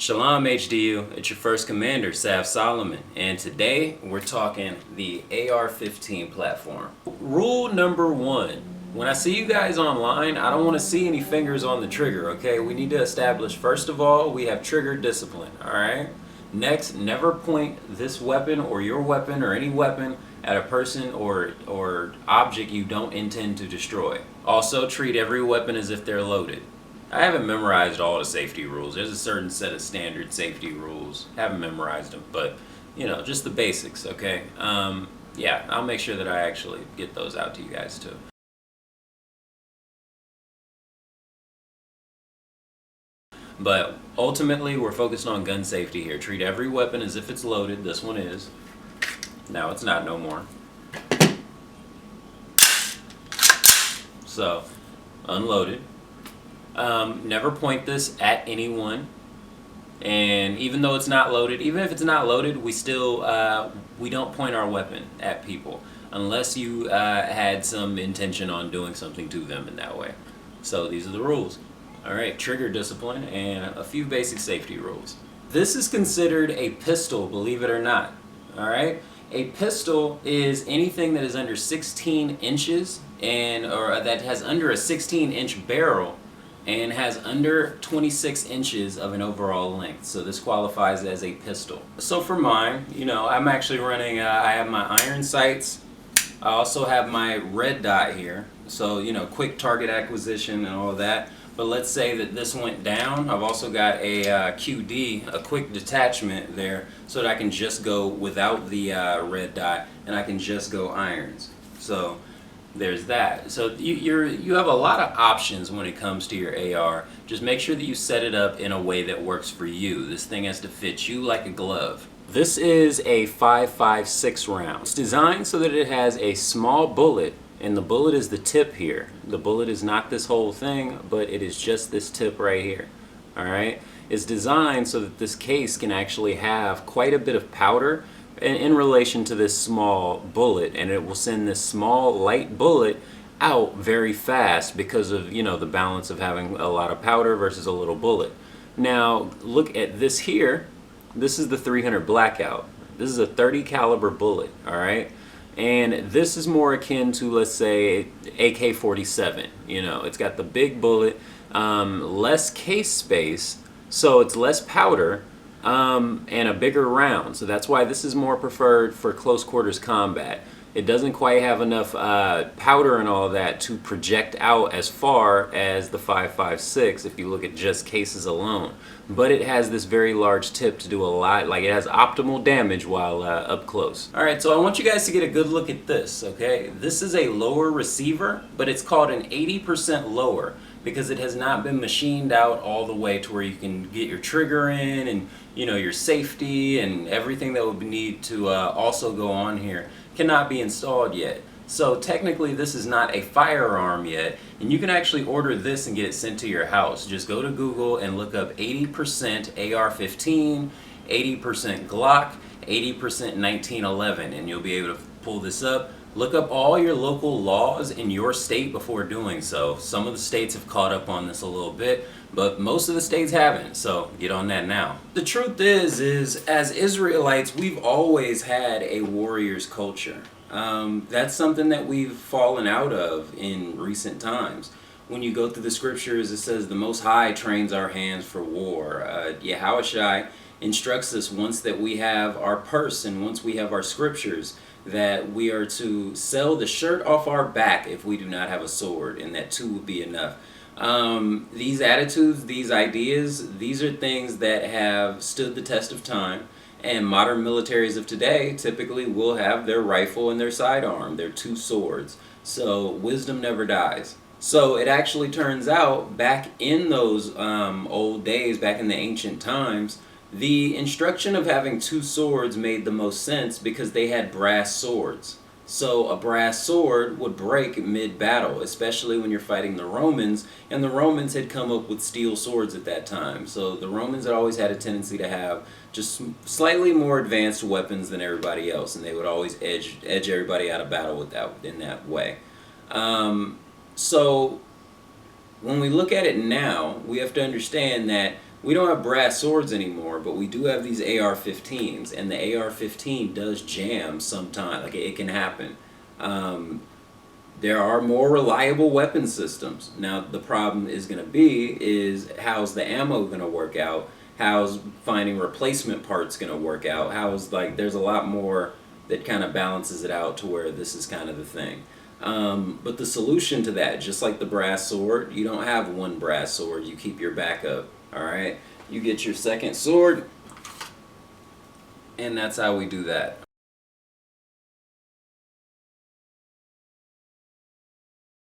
Shalom HDU, it's your first commander, Sav Solomon, and today we're talking the AR15 platform. Rule number one, when I see you guys online, I don't want to see any fingers on the trigger, okay? We need to establish, first of all, we have trigger discipline, alright? Next, never point this weapon or your weapon or any weapon at a person or object you don't intend to destroy. Also, treat every weapon as if they're loaded. I haven't memorized all the safety rules. There's a certain set of standard safety rules. Haven't memorized them, but you know, just the basics, okay? Yeah, I'll make sure that I actually get those out to you guys too. But ultimately, we're focused on gun safety here. Treat every weapon as if it's loaded. This one is. Now it's not no more. So, unloaded. Never point this at anyone, and even though it's not loaded, even if it's not loaded, we still we don't point our weapon at people unless you had some intention on doing something to them in that way. So these are the rules. Alright, trigger discipline and a few basic safety rules. This is considered a pistol, believe it or not. Alright, a pistol is anything that is under 16 inches or that has under a 16-inch barrel and has under 26 inches of an overall length. So this qualifies as a pistol. So for mine, you know, I'm actually running, I have my iron sights. I also have my red dot here. So, you know, quick target acquisition and all of that. But let's say that this went down. I've also got a QD, a quick detachment there, so that I can just go without the red dot and I can just go irons. So there's that. So you have a lot of options when it comes to your AR. Just make sure that you set it up in a way that works for you. This thing has to fit you like a glove. This is a 5.56 round. It's designed so that it has a small bullet, and the bullet is the tip here. The bullet is not this whole thing, but it is just this tip right here. Alright? It's designed so that this case can actually have quite a bit of powder in relation to this small bullet, and it will send this small light bullet out very fast because of, you know, the balance of having a lot of powder versus a little bullet. Now look at this here. This is the 300 Blackout. This is a 30 caliber bullet, alright? And this is more akin to, let's say, AK-47. You know, it's got the big bullet, less case space, so it's less powder, and a bigger round. So that's why this is more preferred for close quarters combat. It doesn't quite have enough powder and all of that to project out as far as the 5.56 if you look at just cases alone. But it has this very large tip to do a lot, like it has optimal damage while up close. Alright, so I want you guys to get a good look at this, okay? This is a lower receiver, but it's called an 80% lower because it has not been machined out all the way to where you can get your trigger in and, you know, your safety and everything that would need to also go on here cannot be installed yet. So technically this is not a firearm yet, and you can actually order this and get it sent to your house. Just go to Google and look up 80% AR15, 80% Glock, 80% 1911, and you'll be able to pull this up. Look up all your local laws in your state before doing so. Some of the states have caught up on this a little bit, but most of the states haven't, so get on that now. The truth is as Israelites, we've always had a warrior's culture. That's something that we've fallen out of in recent times. When you go through the scriptures, it says the Most High trains our hands for war. Yahushua instructs us once that we have our purse and once we have our scriptures that we are to sell the shirt off our back if we do not have a sword, and that two would be enough. These attitudes, these ideas, these are things that have stood the test of time, and modern militaries of today typically will have their rifle and their sidearm, their two swords. So wisdom never dies. So it actually turns out back in those old days, back in the ancient times, the instruction of having two swords made the most sense because they had brass swords. So a brass sword would break mid-battle, especially when you're fighting the Romans, and the Romans had come up with steel swords at that time. So the Romans had always had a tendency to have just slightly more advanced weapons than everybody else, and they would always edge everybody out of battle with that, in that way. So when we look at it now, we have to understand that We don't have brass swords anymore, but we do have these AR-15s, and the AR-15 does jam sometimes. Like, it can happen. There are more reliable weapon systems. Now, the problem is going to be is how's the ammo going to work out? How's finding replacement parts going to work out? How's, like, there's a lot more that kind of balances it out to where this is kind of the thing. But the solution to that, just like the brass sword, you don't have one brass sword. You keep your backup, all right? You get your second sword, and that's how we do that.